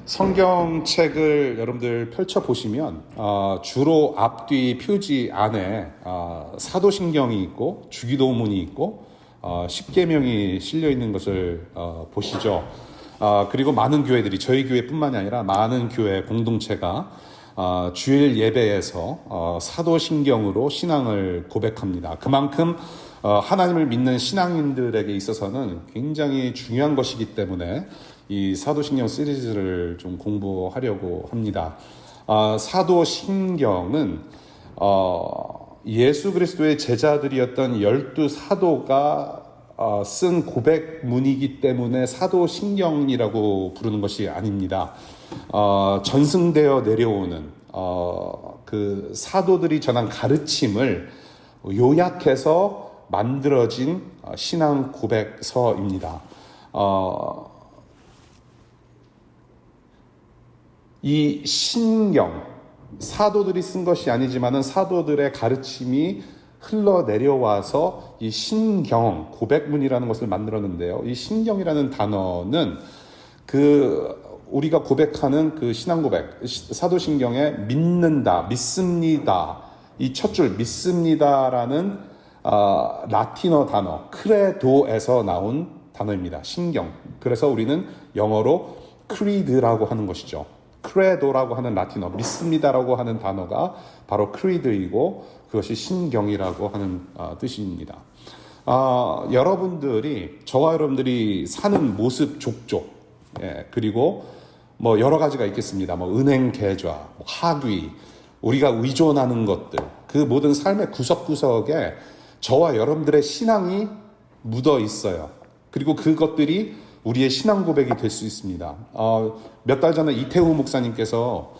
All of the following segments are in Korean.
성경책을 여러분들 펼쳐보시면 주로 앞뒤 표지 안에 사도신경이 있고 주기도문이 있고 십계명이 실려있는 것을 보시죠. 그리고 많은 교회들이 저희 교회뿐만이 아니라 많은 교회 공동체가 주일 예배에서 사도신경으로 신앙을 고백합니다. 그만큼 하나님을 믿는 신앙인들에게 있어서는 굉장히 중요한 것이기 때문에 이 사도신경 시리즈를 좀 공부하려고 합니다. 사도신경은 예수 그리스도의 제자들이었던 12사도가 쓴 고백문이기 때문에 사도신경이라고 부르는 것이 아닙니다. 전승되어 내려오는 그 사도들이 전한 가르침을 요약해서 만들어진 신앙 고백서입니다. 이 신경, 사도들이 쓴 것이 아니지만은 사도들의 가르침이 흘러내려와서 이 신경, 고백문이라는 것을 만들었는데요. 이 신경이라는 단어는 우리가 고백하는 그 신앙 고백, 사도신경에 믿는다, 믿습니다. 이 첫 줄, 믿습니다라는 라틴어 단어, 크레도에서 나온 단어입니다. 신경. 그래서 우리는 영어로 creed라고 하는 것이죠. 크레도라고 하는 라틴어, 믿습니다라고 하는 단어가 바로 creed이고 그것이 신경이라고 하는 뜻입니다. 저와 여러분들이 사는 모습 족족, 그리고 뭐 여러 가지가 있겠습니다. 뭐 은행 계좌, 학위, 우리가 의존하는 것들, 그 모든 삶의 구석구석에 저와 여러분들의 신앙이 묻어 있어요. 그리고 그것들이 우리의 신앙 고백이 될 수 있습니다. 몇 달 전에 이태우 목사님께서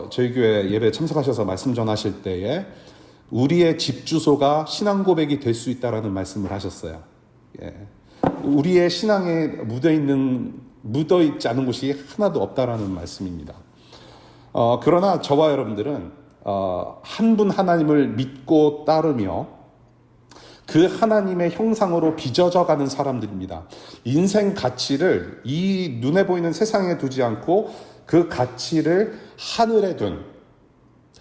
저희 교회 예배에 참석하셔서 말씀 전하실 때에 우리의 집 주소가 신앙 고백이 될 수 있다라는 말씀을 하셨어요. 우리의 신앙에 묻어있지 않은 곳이 하나도 없다라는 말씀입니다. 그러나 저와 여러분들은 한 분 하나님을 믿고 따르며 그 하나님의 형상으로 빚어져가는 사람들입니다. 인생 가치를 이 눈에 보이는 세상에 두지 않고 그 가치를 하늘에 둔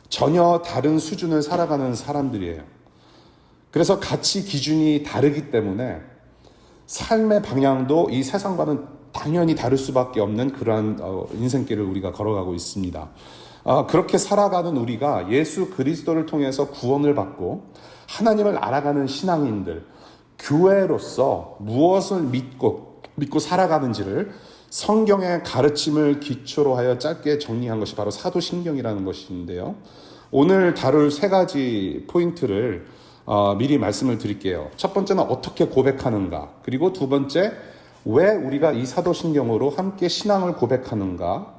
전혀 다른 수준을 살아가는 사람들이에요. 그래서 가치 기준이 다르기 때문에 삶의 방향도 이 세상과는 당연히 다를 수밖에 없는 그러한 인생길을 우리가 걸어가고 있습니다. 그렇게 살아가는 우리가 예수 그리스도를 통해서 구원을 받고 하나님을 알아가는 신앙인들, 교회로서 무엇을 믿고 살아가는지를 성경의 가르침을 기초로 하여 짧게 정리한 것이 바로 사도신경이라는 것인데요. 오늘 다룰 세 가지 포인트를 미리 말씀을 드릴게요. 첫 번째는 어떻게 고백하는가, 그리고 두 번째 왜 우리가 이 사도신경으로 함께 신앙을 고백하는가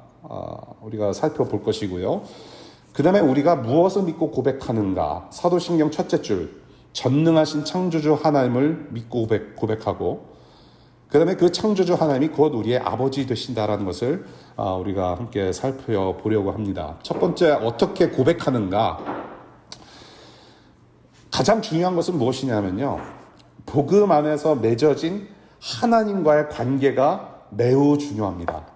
우리가 살펴볼 것이고요. 그 다음에 우리가 무엇을 믿고 고백하는가, 사도신경 첫째 줄, 전능하신 창조주 하나님을 믿고 고백하고, 그 다음에 그 창조주 하나님이 곧 우리의 아버지 되신다라는 것을 우리가 함께 살펴보려고 합니다. 첫 번째, 어떻게 고백하는가. 가장 중요한 것은 무엇이냐면요, 복음 안에서 맺어진 하나님과의 관계가 매우 중요합니다.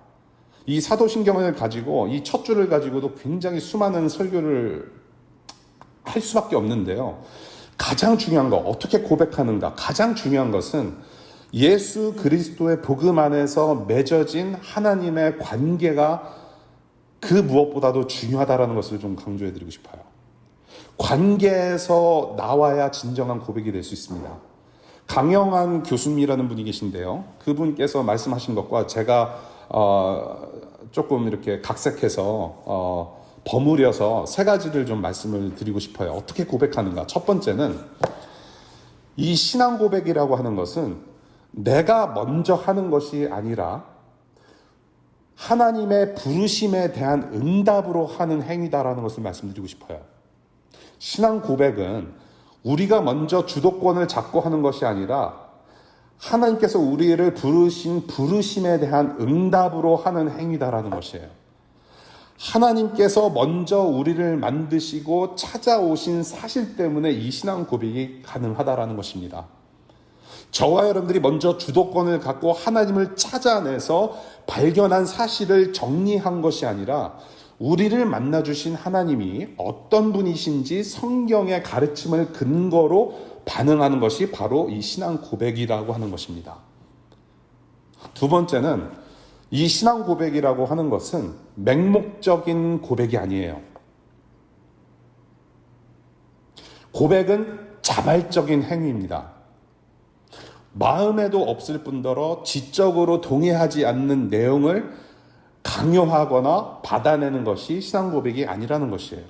이 사도신경을 가지고, 이 첫 줄을 가지고도 굉장히 수많은 설교를 할 수밖에 없는데요. 가장 중요한 거, 어떻게 고백하는가. 가장 중요한 것은 예수 그리스도의 복음 안에서 맺어진 하나님의 관계가 그 무엇보다도 중요하다는 것을 좀 강조해드리고 싶어요. 관계에서 나와야 진정한 고백이 될 수 있습니다. 강영한 교수님이라는 분이 계신데요. 그분께서 말씀하신 것과 제가 조금 이렇게 각색해서 버무려서 세 가지를 좀 말씀을 드리고 싶어요. 어떻게 고백하는가. 첫 번째는 이 신앙 고백이라고 하는 것은 내가 먼저 하는 것이 아니라 하나님의 부르심에 대한 응답으로 하는 행위다라는 것을 말씀드리고 싶어요. 신앙 고백은 우리가 먼저 주도권을 잡고 하는 것이 아니라 하나님께서 우리를 부르신 부르심에 대한 응답으로 하는 행위다라는 것이에요. 하나님께서 먼저 우리를 만드시고 찾아오신 사실 때문에 이 신앙 고백이 가능하다라는 것입니다. 저와 여러분들이 먼저 주도권을 갖고 하나님을 찾아내서 발견한 사실을 정리한 것이 아니라 우리를 만나주신 하나님이 어떤 분이신지 성경의 가르침을 근거로 반응하는 것이 바로 이 신앙 고백이라고 하는 것입니다. 두 번째는 이 신앙 고백이라고 하는 것은 맹목적인 고백이 아니에요. 고백은 자발적인 행위입니다. 마음에도 없을 뿐더러 지적으로 동의하지 않는 내용을 강요하거나 받아내는 것이 신앙 고백이 아니라는 것이에요.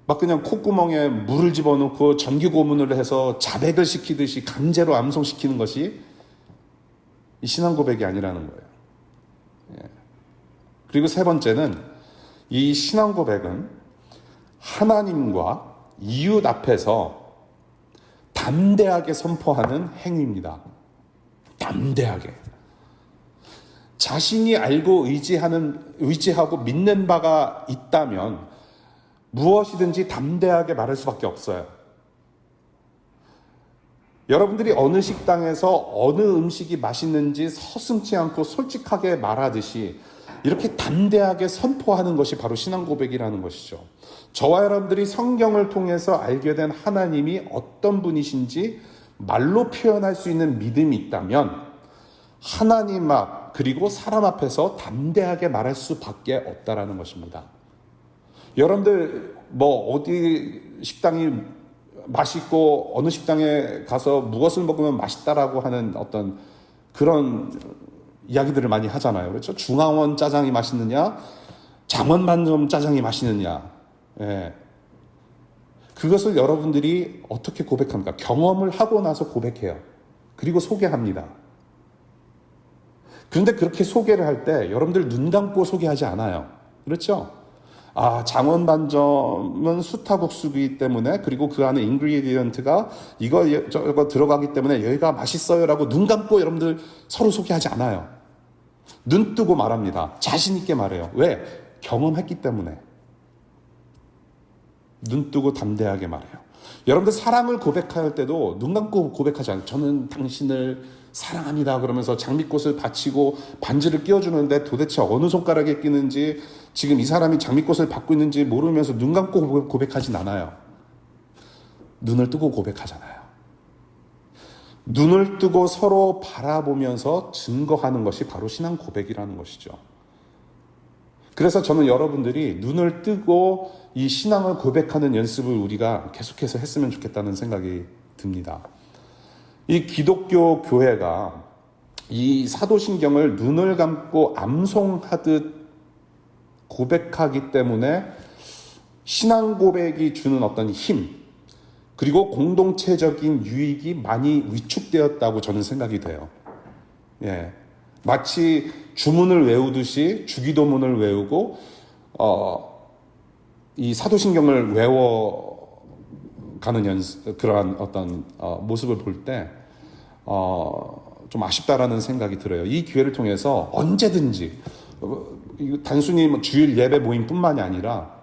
막 그냥 콧구멍에 물을 집어넣고 전기 고문을 해서 자백을 시키듯이 강제로 암송시키는 것이 이 신앙 고백이 아니라는 거예요. 그리고 세 번째는 이 신앙 고백은 하나님과 이웃 앞에서 담대하게 선포하는 행위입니다. 담대하게. 자신이 알고 의지하고 믿는 바가 있다면 무엇이든지 담대하게 말할 수밖에 없어요. 여러분들이 어느 식당에서 어느 음식이 맛있는지 서슴지 않고 솔직하게 말하듯이 이렇게 담대하게 선포하는 것이 바로 신앙 고백이라는 것이죠. 저와 여러분들이 성경을 통해서 알게 된 하나님이 어떤 분이신지 말로 표현할 수 있는 믿음이 있다면 하나님 앞 그리고 사람 앞에서 담대하게 말할 수밖에 없다라는 것입니다. 여러분들 어디 식당이 맛있고 어느 식당에 가서 무엇을 먹으면 맛있다라고 하는 어떤 그런 이야기들을 많이 하잖아요. 그렇죠? 중앙원 짜장이 맛있느냐, 장원반점 짜장이 맛있느냐. 그것을 여러분들이 어떻게 고백합니까? 경험을 하고 나서 고백해요. 그리고 소개합니다. 그런데 그렇게 소개를 할 때 여러분들 눈 감고 소개하지 않아요. 그렇죠? 장원반점은 수타국수이기 때문에 그리고 그 안에 인그리디언트가 이거 저거 들어가기 때문에 여기가 맛있어요라고 눈 감고 여러분들 서로 소개하지 않아요. 눈 뜨고 말합니다. 자신 있게 말해요. 왜? 경험했기 때문에. 눈 뜨고 담대하게 말해요. 여러분들 사랑을 고백할 때도 눈 감고 고백하지 않아요. 저는 당신을 사랑합니다 그러면서 장미꽃을 받치고 반지를 끼워주는데 도대체 어느 손가락에 끼는지 지금 이 사람이 장미꽃을 받고 있는지 모르면서 눈 감고 고백하진 않아요. 눈을 뜨고 고백하잖아요. 눈을 뜨고 서로 바라보면서 증거하는 것이 바로 신앙 고백이라는 것이죠. 그래서 저는 여러분들이 눈을 뜨고 이 신앙을 고백하는 연습을 우리가 계속해서 했으면 좋겠다는 생각이 듭니다. 이 기독교 교회가 이 사도신경을 눈을 감고 암송하듯 고백하기 때문에 신앙 고백이 주는 어떤 힘 그리고 공동체적인 유익이 많이 위축되었다고 저는 생각이 돼요. 마치 주문을 외우듯이 주기도문을 외우고 이 사도신경을 외워가는 그러한 어떤 모습을 볼 때 좀 아쉽다라는 생각이 들어요. 이 기회를 통해서 언제든지 단순히 주일 예배 모임뿐만이 아니라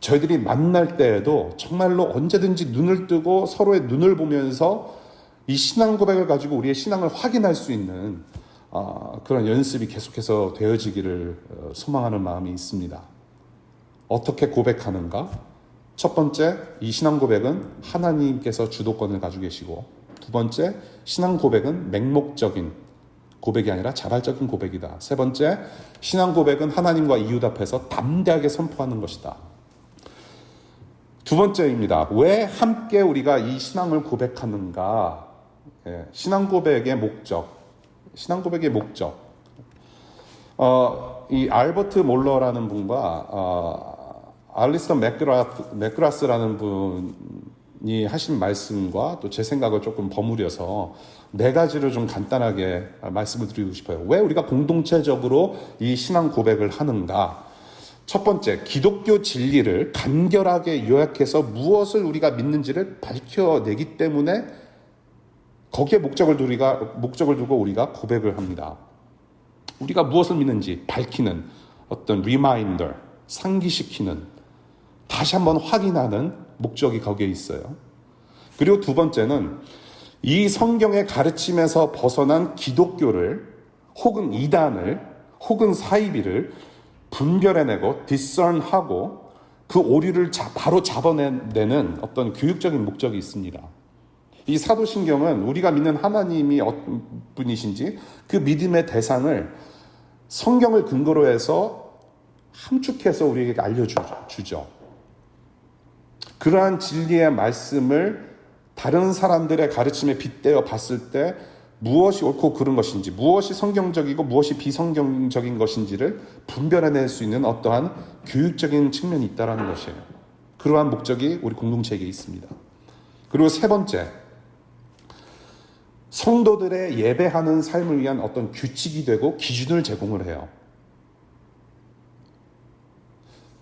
저희들이 만날 때에도 정말로 언제든지 눈을 뜨고 서로의 눈을 보면서 이 신앙 고백을 가지고 우리의 신앙을 확인할 수 있는 그런 연습이 계속해서 되어지기를 소망하는 마음이 있습니다. 어떻게 고백하는가? 첫 번째, 이 신앙 고백은 하나님께서 주도권을 가지고 계시고 두 번째, 신앙 고백은 맹목적인 고백이 아니라 자발적인 고백이다. 세 번째, 신앙 고백은 하나님과 이웃 앞에서 담대하게 선포하는 것이다. 두 번째입니다. 왜 함께 우리가 이 신앙을 고백하는가? 신앙 고백의 목적. 이 알버트 몰러라는 분과 알리스터 맥그라스라는 분이 하신 말씀과 또 제 생각을 조금 버무려서 네 가지를 좀 간단하게 말씀을 드리고 싶어요. 왜 우리가 공동체적으로 이 신앙 고백을 하는가? 첫 번째, 기독교 진리를 간결하게 요약해서 무엇을 우리가 믿는지를 밝혀내기 때문에 거기에 목적을 두고 우리가 고백을 합니다. 우리가 무엇을 믿는지 밝히는 어떤 리마인더, 상기시키는, 다시 한번 확인하는 목적이 거기에 있어요. 그리고 두 번째는 이 성경의 가르침에서 벗어난 기독교를 혹은 이단을 혹은 사이비를 분별해내고 디선하고 그 오류를 바로 잡아내는 어떤 교육적인 목적이 있습니다. 이 사도신경은 우리가 믿는 하나님이 어떤 분이신지 그 믿음의 대상을 성경을 근거로 해서 함축해서 우리에게 알려주죠. 그러한 진리의 말씀을 다른 사람들의 가르침에 빗대어 봤을 때 무엇이 옳고 그른 것인지, 무엇이 성경적이고 무엇이 비성경적인 것인지를 분별해낼 수 있는 어떠한 교육적인 측면이 있다는 것이에요. 그러한 목적이 우리 공동체에게 있습니다. 그리고 세 번째, 성도들의 예배하는 삶을 위한 어떤 규칙이 되고 기준을 제공을 해요.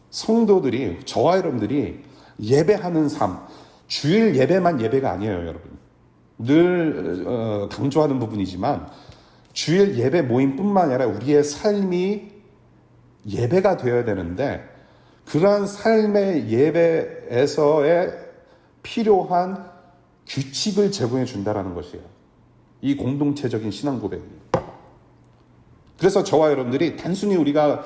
성도들이, 저와 여러분들이 예배하는 삶, 주일 예배만 예배가 아니에요, 여러분. 늘 강조하는 부분이지만 주일 예배 모임뿐만 아니라 우리의 삶이 예배가 되어야 되는데 그러한 삶의 예배에서의 필요한 규칙을 제공해 준다는 것이에요. 이 공동체적인 신앙 고백이. 그래서 저와 여러분들이 단순히 우리가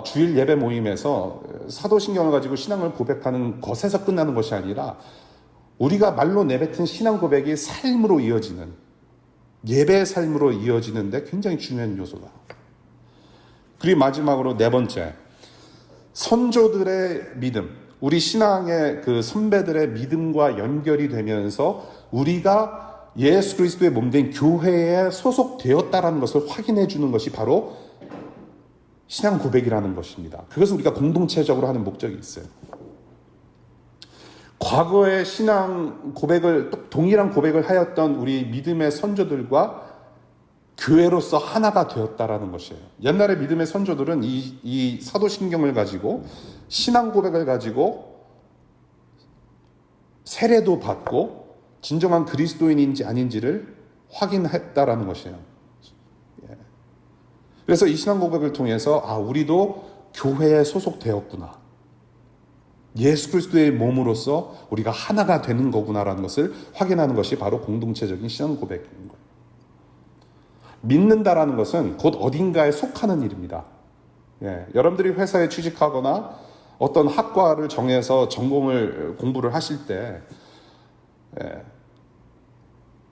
주일 예배 모임에서 사도신경을 가지고 신앙을 고백하는 것에서 끝나는 것이 아니라 우리가 말로 내뱉은 신앙 고백이 삶으로 이어지는, 예배의 삶으로 이어지는데 굉장히 중요한 요소다. 그리고 마지막으로 네 번째, 선조들의 믿음, 우리 신앙의 그 선배들의 믿음과 연결이 되면서 우리가 예수 그리스도의 몸된 교회에 소속되었다라는 것을 확인해 주는 것이 바로 신앙 고백이라는 것입니다. 그것을 우리가 공동체적으로 하는 목적이 있어요. 과거의 신앙 고백을, 동일한 고백을 하였던 우리 믿음의 선조들과 교회로서 하나가 되었다라는 것이에요. 옛날의 믿음의 선조들은 이 사도신경을 가지고 신앙 고백을 가지고 세례도 받고 진정한 그리스도인인지 아닌지를 확인했다라는 것이에요. 그래서 이 신앙 고백을 통해서 우리도 교회에 소속되었구나. 예수 그리스도의 몸으로서 우리가 하나가 되는 거구나라는 것을 확인하는 것이 바로 공동체적인 신앙 고백인 거예요. 믿는다라는 것은 곧 어딘가에 속하는 일입니다. 여러분들이 회사에 취직하거나 어떤 학과를 정해서 전공을 공부를 하실 때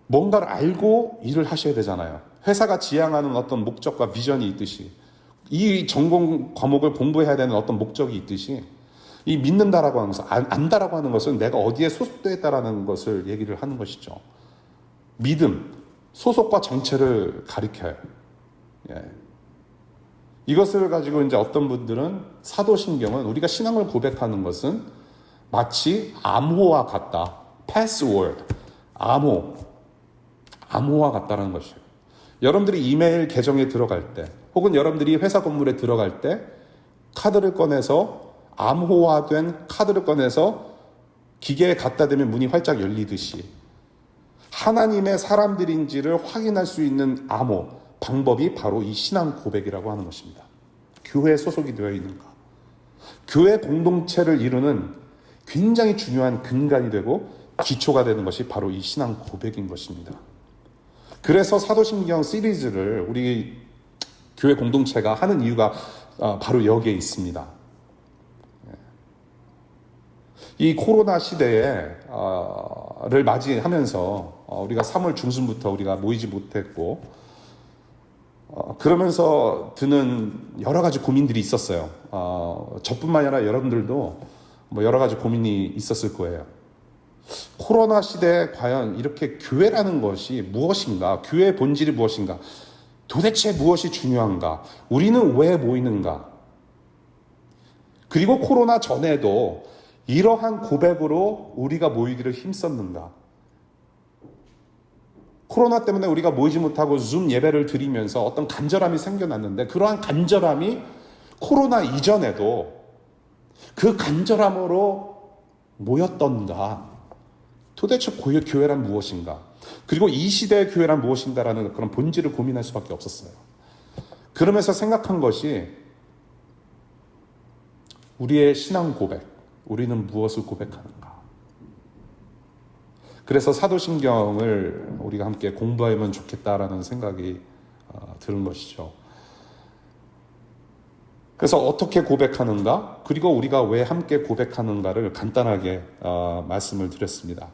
뭔가를 알고 일을 하셔야 되잖아요. 회사가 지향하는 어떤 목적과 비전이 있듯이 이 전공 과목을 공부해야 되는 어떤 목적이 있듯이 이 믿는다라고 하는 것은, 안다라고 하는 것은 내가 어디에 소속되어 있다라는 것을 얘기를 하는 것이죠. 믿음, 소속과 정체를 가리켜요. 이것을 가지고 이제 어떤 분들은 사도신경은 우리가 신앙을 고백하는 것은 마치 암호와 같다. 패스워드, 암호와 같다는 것이에요. 여러분들이 이메일 계정에 들어갈 때 혹은 여러분들이 회사 건물에 들어갈 때 카드를 꺼내서 암호화된 카드를 꺼내서 기계에 갖다 대면 문이 활짝 열리듯이 하나님의 사람들인지를 확인할 수 있는 암호, 방법이 바로 이 신앙 고백이라고 하는 것입니다. 교회에 소속이 되어 있는가? 교회 공동체를 이루는 굉장히 중요한 근간이 되고 기초가 되는 것이 바로 이 신앙 고백인 것입니다. 그래서 사도신경 시리즈를 우리 교회 공동체가 하는 이유가 바로 여기에 있습니다. 이 코로나 시대를 맞이하면서 우리가 3월 중순부터 우리가 모이지 못했고 그러면서 드는 여러 가지 고민들이 있었어요. 저뿐만 아니라 여러분들도 뭐 여러 가지 고민이 있었을 거예요. 코로나 시대에 과연 이렇게 교회라는 것이 무엇인가? 교회의 본질이 무엇인가? 도대체 무엇이 중요한가? 우리는 왜 모이는가? 그리고 코로나 전에도 이러한 고백으로 우리가 모이기를 힘썼는가? 코로나 때문에 우리가 모이지 못하고 줌 예배를 드리면서 어떤 간절함이 생겨났는데 그러한 간절함이 코로나 이전에도 그 간절함으로 모였던가? 도대체 교회란 무엇인가? 그리고 이 시대의 교회란 무엇인가라는 그런 본질을 고민할 수밖에 없었어요. 그러면서 생각한 것이 우리의 신앙 고백, 우리는 무엇을 고백하는가? 그래서 사도신경을 우리가 함께 공부하면 좋겠다라는 생각이 드는 것이죠. 그래서 어떻게 고백하는가, 그리고 우리가 왜 함께 고백하는가를 간단하게 말씀을 드렸습니다.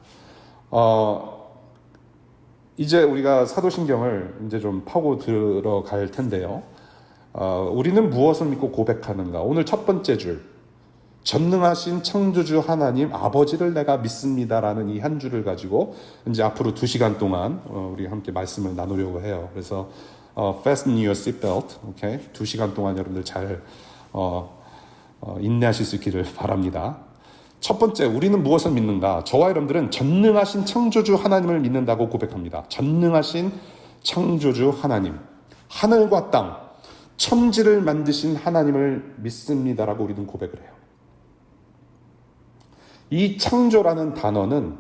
이제 우리가 사도신경을 이제 좀 파고 들어갈 텐데요. 우리는 무엇을 믿고 고백하는가? 오늘 첫 번째 줄, 전능하신 창조주 하나님 아버지를 내가 믿습니다라는 이 한 줄을 가지고 이제 앞으로 2시간 동안 우리 함께 말씀을 나누려고 해요. 그래서 fasten your seatbelt, 오케이? 2시간 동안 여러분들 잘 인내하실 수 있기를 바랍니다. 첫 번째, 우리는 무엇을 믿는가? 저와 여러분들은 전능하신 창조주 하나님을 믿는다고 고백합니다. 전능하신 창조주 하나님, 하늘과 땅, 천지를 만드신 하나님을 믿습니다라고 우리는 고백을 해요. 이 창조라는 단어는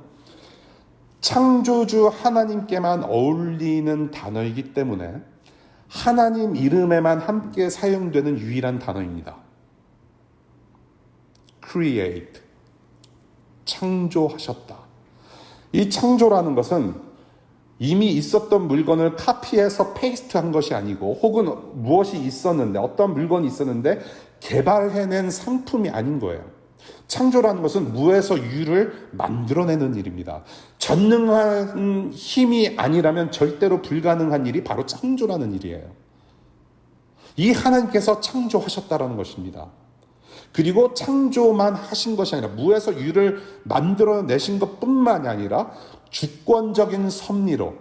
창조주 하나님께만 어울리는 단어이기 때문에 하나님 이름에만 함께 사용되는 유일한 단어입니다. create, 창조하셨다. 이 창조라는 것은 이미 있었던 물건을 카피해서 페이스트한 것이 아니고, 혹은 무엇이 있었는데, 어떤 물건이 있었는데 개발해낸 상품이 아닌 거예요. 창조라는 것은 무에서 유를 만들어내는 일입니다. 전능한 힘이 아니라면 절대로 불가능한 일이 바로 창조라는 일이에요. 이 하나님께서 창조하셨다라는 것입니다. 그리고 창조만 하신 것이 아니라 무에서 유를 만들어내신 것뿐만이 아니라 주권적인 섭리로,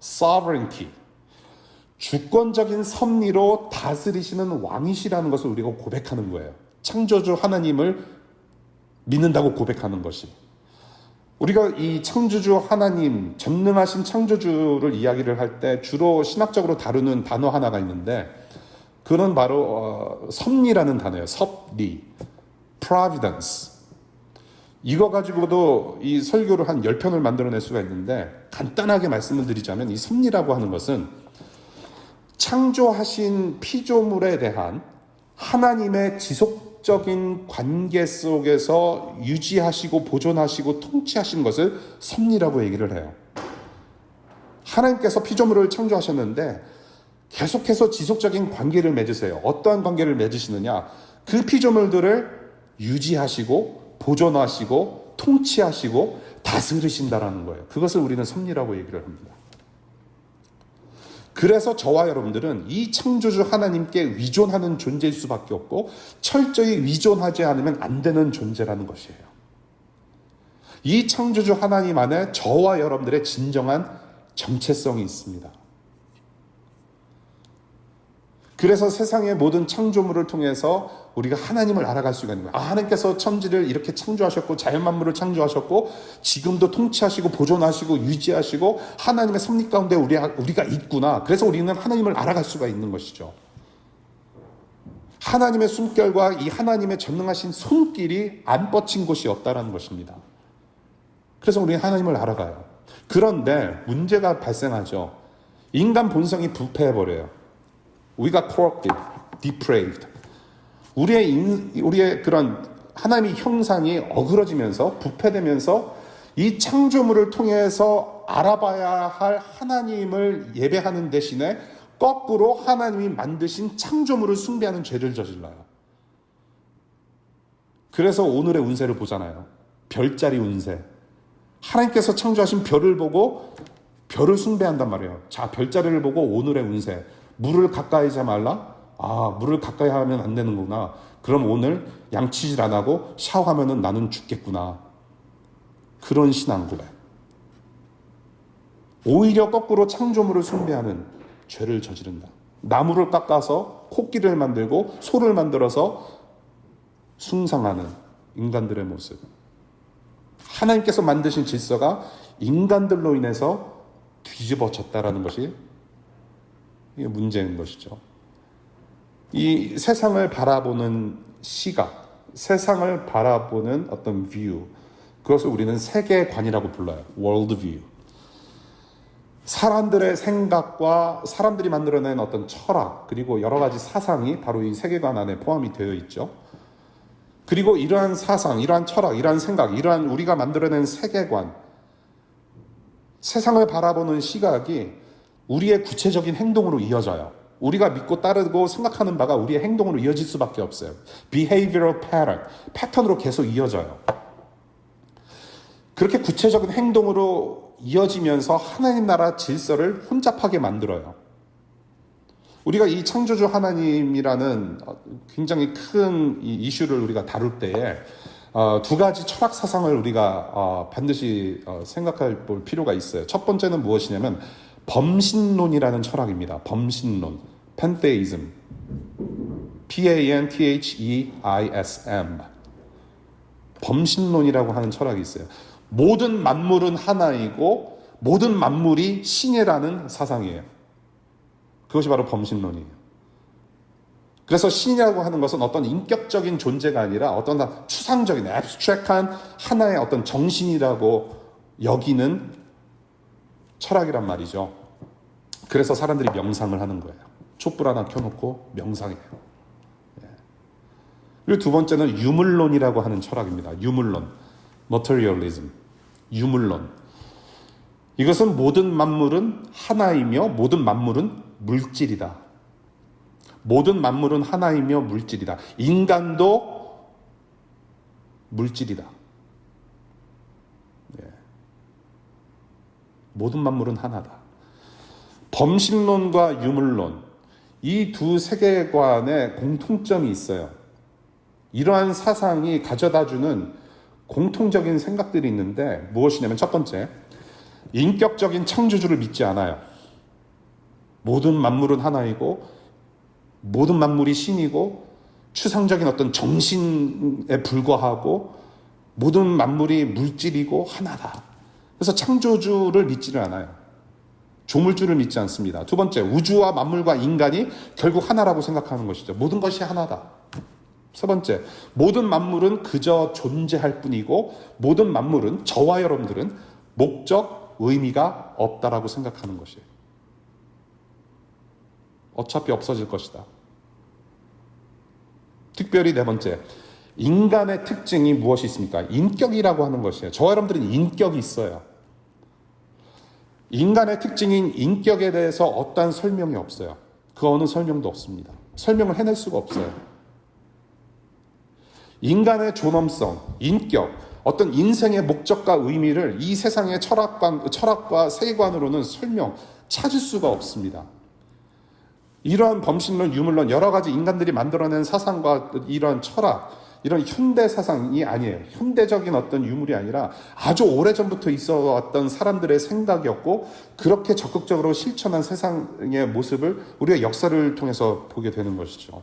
sovereignty, 주권적인 섭리로 다스리시는 왕이시라는 것을 우리가 고백하는 거예요. 창조주 하나님을 믿는다고 고백하는 것이. 우리가 이 창조주 하나님, 전능하신 창조주를 이야기를 할 때 주로 신학적으로 다루는 단어 하나가 있는데, 그건 바로 섭리라는 단어예요. 섭리, providence. 이거 가지고도 이 설교를 한 10편을 만들어낼 수가 있는데, 간단하게 말씀을 드리자면 이 섭리라고 하는 것은 창조하신 피조물에 대한 하나님의 지속적인 관계 속에서 유지하시고 보존하시고 통치하신 것을 섭리라고 얘기를 해요. 하나님께서 피조물을 창조하셨는데 계속해서 지속적인 관계를 맺으세요. 어떠한 관계를 맺으시느냐? 그 피조물들을 유지하시고 보존하시고 통치하시고 다스리신다라는 거예요. 그것을 우리는 섭리라고 얘기를 합니다. 그래서 저와 여러분들은 이 창조주 하나님께 위존하는 존재일 수밖에 없고 철저히 위존하지 않으면 안 되는 존재라는 것이에요. 이 창조주 하나님 안에 저와 여러분들의 진정한 정체성이 있습니다. 그래서 세상의 모든 창조물을 통해서 우리가 하나님을 알아갈 수가 있는 거예요. 하나님께서 천지를 이렇게 창조하셨고 자연만물을 창조하셨고 지금도 통치하시고 보존하시고 유지하시고 하나님의 섭리 가운데 우리가 있구나. 그래서 우리는 하나님을 알아갈 수가 있는 것이죠. 하나님의 숨결과 이 하나님의 전능하신 손길이 안 뻗친 곳이 없다는 것입니다. 그래서 우리는 하나님을 알아가요. 그런데 문제가 발생하죠. 인간 본성이 부패해버려요. 우리가 corrupted, depraved. 우리의 그런 하나님의 형상이 어그러지면서 부패되면서 이 창조물을 통해서 알아봐야 할 하나님을 예배하는 대신에 거꾸로 하나님이 만드신 창조물을 숭배하는 죄를 저질러요. 그래서 오늘의 운세를 보잖아요. 별자리 운세. 하나님께서 창조하신 별을 보고 별을 숭배한단 말이에요. 자, 별자리를 보고 오늘의 운세. 물을 가까이 하지 말라? 물을 가까이 하면 안 되는구나. 그럼 오늘 양치질 안 하고 샤워하면 나는 죽겠구나. 그런 신앙 고백. 오히려 거꾸로 창조물을 숭배하는 죄를 저지른다. 나무를 깎아서 코끼리를 만들고 소를 만들어서 숭상하는 인간들의 모습. 하나님께서 만드신 질서가 인간들로 인해서 뒤집어졌다라는 것이 이게 문제인 것이죠. 이 세상을 바라보는 시각, 세상을 바라보는 어떤 뷰, 그것을 우리는 세계관이라고 불러요. world view. 사람들의 생각과 사람들이 만들어낸 어떤 철학, 그리고 여러 가지 사상이 바로 이 세계관 안에 포함이 되어 있죠. 그리고 이러한 사상, 이러한 철학, 이러한 생각, 이러한 우리가 만들어낸 세계관, 세상을 바라보는 시각이 우리의 구체적인 행동으로 이어져요. 우리가 믿고 따르고 생각하는 바가 우리의 행동으로 이어질 수밖에 없어요. behavioral pattern, 패턴으로 계속 이어져요. 그렇게 구체적인 행동으로 이어지면서 하나님 나라 질서를 혼잡하게 만들어요. 우리가 이 창조주 하나님이라는 굉장히 큰 이슈를 우리가 다룰 때에 두 가지 철학 사상을 우리가 반드시 생각할 볼 필요가 있어요. 첫 번째는 무엇이냐면 범신론이라는 철학입니다. 범신론, pantheism, P-A-N-T-H-E-I-S-M. 범신론이라고 하는 철학이 있어요. 모든 만물은 하나이고 모든 만물이 신이라는 사상이에요. 그것이 바로 범신론이에요. 그래서 신이라고 하는 것은 어떤 인격적인 존재가 아니라 어떤 추상적인 abstract한 하나의 어떤 정신이라고 여기는 철학이란 말이죠. 그래서 사람들이 명상을 하는 거예요. 촛불 하나 켜놓고 명상해요. 그리고 두 번째는 유물론이라고 하는 철학입니다. 유물론, materialism, 유물론. 이것은 모든 만물은 하나이며 모든 만물은 물질이다. 모든 만물은 하나이며 물질이다. 인간도 물질이다. 모든 만물은 하나다. 범신론과 유물론, 이 두 세계관에 공통점이 있어요. 이러한 사상이 가져다주는 공통적인 생각들이 있는데 무엇이냐면 첫 번째, 인격적인 창조주를 믿지 않아요. 모든 만물은 하나이고 모든 만물이 신이고 추상적인 어떤 정신에 불과하고 모든 만물이 물질이고 하나다. 그래서 창조주를 믿지를 않아요. 조물주를 믿지 않습니다. 두 번째, 우주와 만물과 인간이 결국 하나라고 생각하는 것이죠. 모든 것이 하나다. 세 번째, 모든 만물은 그저 존재할 뿐이고 모든 만물은 저와 여러분들은 목적, 의미가 없다라고 생각하는 것이에요. 어차피 없어질 것이다. 특별히 네 번째, 인간의 특징이 무엇이 있습니까? 인격이라고 하는 것이에요. 저와 여러분들은 인격이 있어요. 인간의 특징인 인격에 대해서 어떠한 설명이 없어요. 그 어느 설명도 없습니다. 설명을 해낼 수가 없어요. 인간의 존엄성, 인격, 어떤 인생의 목적과 의미를 이 세상의 철학과 세계관으로는 찾을 수가 없습니다. 이러한 범신론, 유물론, 여러 가지 인간들이 만들어낸 사상과 이런 철학, 이런 현대 사상이 아니에요. 현대적인 어떤 유물이 아니라 아주 오래전부터 있어 왔던 사람들의 생각이었고 그렇게 적극적으로 실천한 세상의 모습을 우리가 역사를 통해서 보게 되는 것이죠.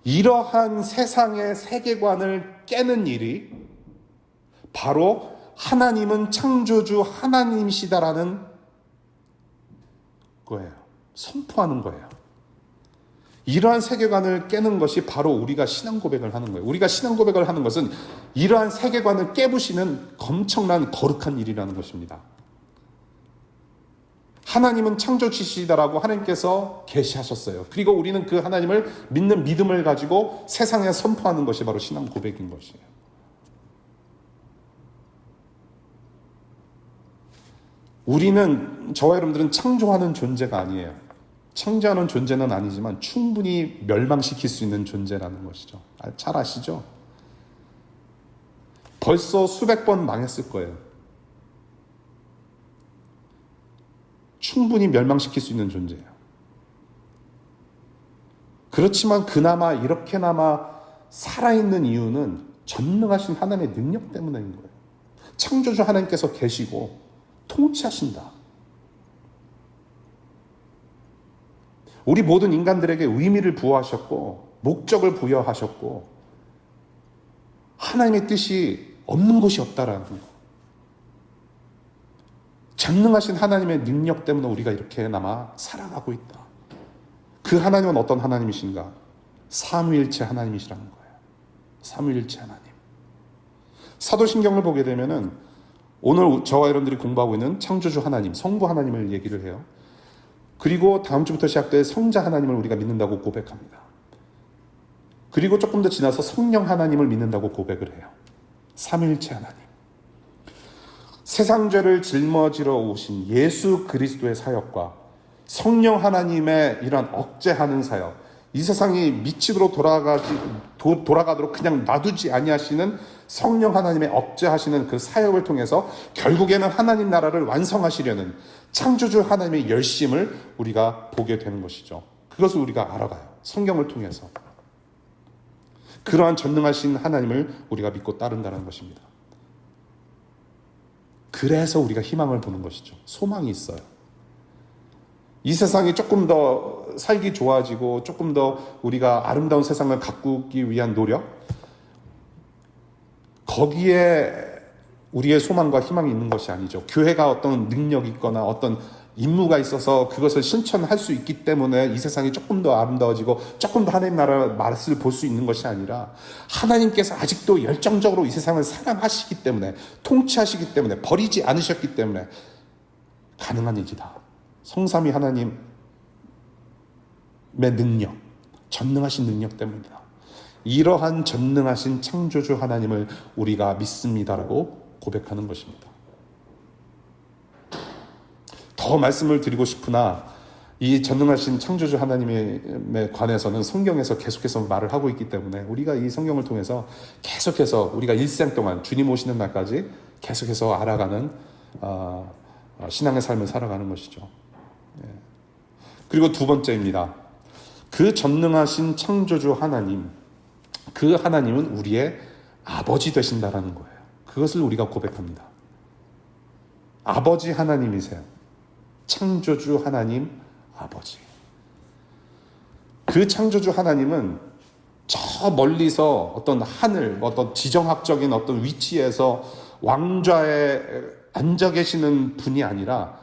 이러한 세상의 세계관을 깨는 일이 바로 하나님은 창조주 하나님이시다라는 거예요. 선포하는 거예요. 이러한 세계관을 깨는 것이 바로 우리가 신앙 고백을 하는 거예요. 우리가 신앙 고백을 하는 것은 이러한 세계관을 깨부시는 엄청난 거룩한 일이라는 것입니다. 하나님은 창조주시다라고 하나님께서 계시하셨어요. 그리고 우리는 그 하나님을 믿는 믿음을 가지고 세상에 선포하는 것이 바로 신앙 고백인 것이에요. 우리는, 저와 여러분들은 창조하는 존재가 아니에요. 창조하는 존재는 아니지만 충분히 멸망시킬 수 있는 존재라는 것이죠. 잘 아시죠? 벌써 수백 번 망했을 거예요. 충분히 멸망시킬 수 있는 존재예요. 그렇지만 그나마 이렇게나마 살아있는 이유는 전능하신 하나님의 능력 때문인 거예요. 창조주 하나님께서 계시고 통치하신다. 우리 모든 인간들에게 의미를 부여하셨고 목적을 부여하셨고 하나님의 뜻이 없는 것이 없다라는 거. 전능하신 하나님의 능력 때문에 우리가 이렇게나마 살아가고 있다. 그 하나님은 어떤 하나님이신가? 삼위일체 하나님이시라는 거예요. 삼위일체 하나님. 사도신경을 보게 되면은 오늘 저와 여러분들이 공부하고 있는 창조주 하나님, 성부 하나님을 얘기를 해요. 그리고 다음 주부터 시작될 성자 하나님을 우리가 믿는다고 고백합니다. 그리고 조금 더 지나서 성령 하나님을 믿는다고 고백을 해요. 삼위일체 하나님. 세상 죄를 жил머지러 오신 예수 그리스도의 사역과 성령 하나님의 이런 억제하는 사역, 이 세상이 미치도록 돌아가도록 그냥 놔두지 아니하시는 성령 하나님의 억제하시는 그 사역을 통해서 결국에는 하나님 나라를 완성하시려는 창조주 하나님의 열심을 우리가 보게 되는 것이죠. 그것을 우리가 알아가요. 성경을 통해서. 그러한 전능하신 하나님을 우리가 믿고 따른다는 것입니다. 그래서 우리가 희망을 보는 것이죠. 소망이 있어요. 이 세상이 조금 더 살기 좋아지고 조금 더 우리가 아름다운 세상을 가꾸기 위한 노력, 거기에 우리의 소망과 희망이 있는 것이 아니죠. 교회가 어떤 능력이 있거나 어떤 임무가 있어서 그것을 실천할 수 있기 때문에 이 세상이 조금 더 아름다워지고 조금 더 하나님 나라의 맛을 볼 수 있는 것이 아니라 하나님께서 아직도 열정적으로 이 세상을 사랑하시기 때문에, 통치하시기 때문에, 버리지 않으셨기 때문에 가능한 일이다. 성삼위 하나님의 능력, 전능하신 능력 때문이다. 이러한 전능하신 창조주 하나님을 우리가 믿습니다라고 고백하는 것입니다. 더 말씀을 드리고 싶으나 이 전능하신 창조주 하나님에 관해서는 성경에서 계속해서 말을 하고 있기 때문에 우리가 이 성경을 통해서 계속해서 우리가 일생 동안 주님 오시는 날까지 계속해서 알아가는 신앙의 삶을 살아가는 것이죠. 그리고 두 번째입니다. 그 전능하신 창조주 하나님, 그 하나님은 우리의 아버지 되신다라는 거예요. 그것을 우리가 고백합니다. 아버지 하나님이세요. 창조주 하나님 아버지. 그 창조주 하나님은 저 멀리서 어떤 하늘, 어떤 지정학적인 어떤 위치에서 왕좌에 앉아 계시는 분이 아니라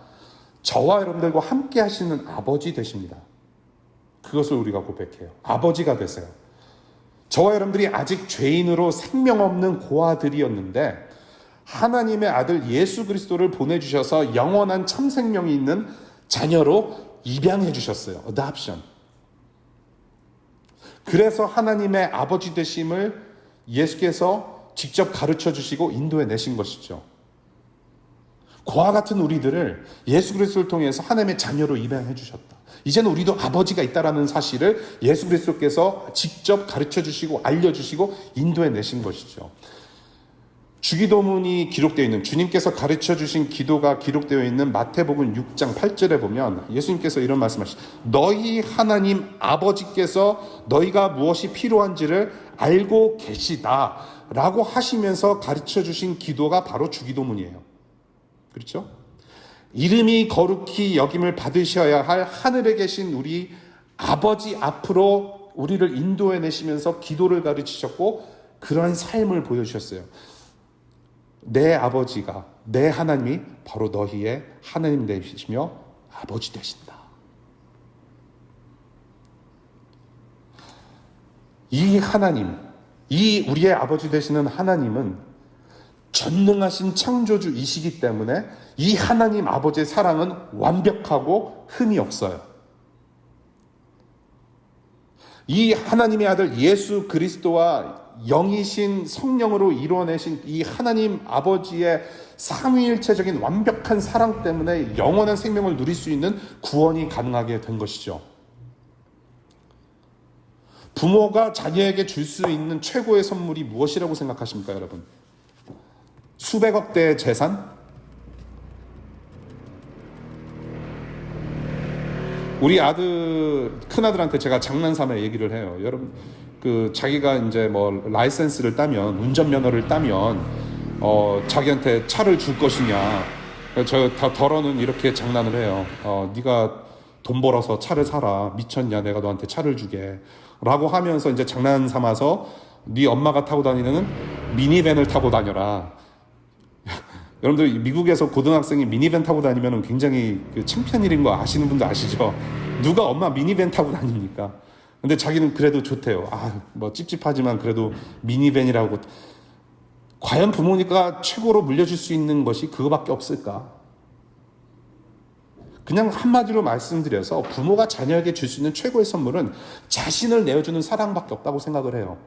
저와 여러분들과 함께 하시는 아버지 되십니다. 그것을 우리가 고백해요. 아버지가 되세요. 저와 여러분들이 아직 죄인으로 생명 없는 고아들이었는데 하나님의 아들 예수 그리스도를 보내주셔서 영원한 참 생명이 있는 자녀로 입양해 주셨어요. Adoption. 그래서 하나님의 아버지 되심을 예수께서 직접 가르쳐 주시고 인도해 내신 것이죠. 그와 같은 우리들을 예수 그리스도를 통해서 하나님의 자녀로 입양해 주셨다. 이제는 우리도 아버지가 있다라는 사실을 예수 그리스도께서 직접 가르쳐 주시고 알려주시고 인도해 내신 것이죠. 주기도문이 기록되어 있는, 주님께서 가르쳐 주신 기도가 기록되어 있는 마태복음 6장 8절에 보면 예수님께서 이런 말씀하시죠. 너희 하나님 아버지께서 너희가 무엇이 필요한지를 알고 계시다 라고 하시면서 가르쳐 주신 기도가 바로 주기도문이에요. 그렇죠? 이름이 거룩히 여김을 받으셔야 할 하늘에 계신 우리 아버지 앞으로 우리를 인도해 내시면서 기도를 가르치셨고 그런 삶을 보여주셨어요. 내 아버지가, 내 하나님이 바로 너희의 하나님 되시며 아버지 되신다. 이 하나님, 이 우리의 아버지 되시는 하나님은 전능하신 창조주이시기 때문에 이 하나님 아버지의 사랑은 완벽하고 흠이 없어요. 이 하나님의 아들 예수 그리스도와 영이신 성령으로 이루어내신 이 하나님 아버지의 삼위일체적인 완벽한 사랑 때문에 영원한 생명을 누릴 수 있는 구원이 가능하게 된 것이죠. 부모가 자녀에게 줄 수 있는 최고의 선물이 무엇이라고 생각하십니까, 여러분? 수백억 대의 재산? 우리 큰아들한테 제가 장난삼아 얘기를 해요. 여러분, 자기가 이제 라이센스를 따면, 운전면허를 따면, 자기한테 차를 줄 것이냐. 저 덜어는 이렇게 장난을 해요. 네가 돈 벌어서 차를 사라. 미쳤냐? 내가 너한테 차를 주게. 라고 하면서 이제 장난 삼아서 네 엄마가 타고 다니는 미니밴을 타고 다녀라. 여러분들 미국에서 고등학생이 미니밴 타고 다니면 굉장히 창피한 일인 거 아시는 분도 아시죠? 누가 엄마 미니밴 타고 다닙니까? 근데 자기는 그래도 좋대요. 찝찝하지만 그래도 미니밴이라고. 과연 부모니까 최고로 물려줄 수 있는 것이 그거밖에 없을까? 그냥 한마디로 말씀드려서 부모가 자녀에게 줄 수 있는 최고의 선물은 자신을 내어주는 사랑밖에 없다고 생각을 해요.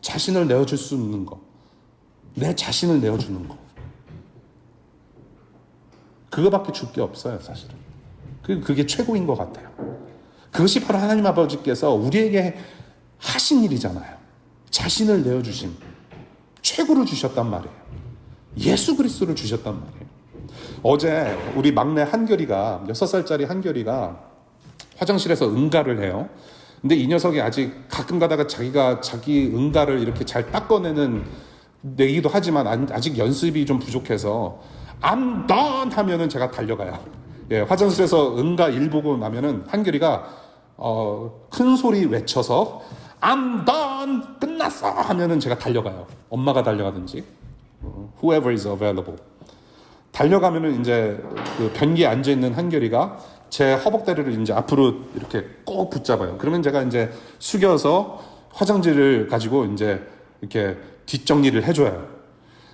자신을 내어줄 수 있는 거. 내 자신을 내어주는 거. 그거밖에 줄 게 없어요, 사실은. 그게 최고인 것 같아요. 그것이 바로 하나님 아버지께서 우리에게 하신 일이잖아요. 자신을 내어주신, 최고를 주셨단 말이에요. 예수 그리스도를 주셨단 말이에요. 어제 우리 막내 한결이가, 6살짜리 한결이가 화장실에서 응가를 해요. 근데 이 녀석이 아직 가끔 가다가 자기가 자기 응가를 이렇게 잘 닦아내는 내기도 하지만 아직 연습이 좀 부족해서 I'm done 하면은 제가 달려가요. 예, 화장실에서 응가 일 보고 나면은 한결이가 큰 소리 외쳐서 I'm done 끝났어 하면은 제가 달려가요. 엄마가 달려가든지 whoever is available. 달려가면은 이제 그 변기에 앉아 있는 한결이가 제 허벅다리를 이제 앞으로 이렇게 꼭 붙잡아요. 그러면 제가 이제 숙여서 화장지를 가지고 이제 이렇게 뒷정리를 해줘요.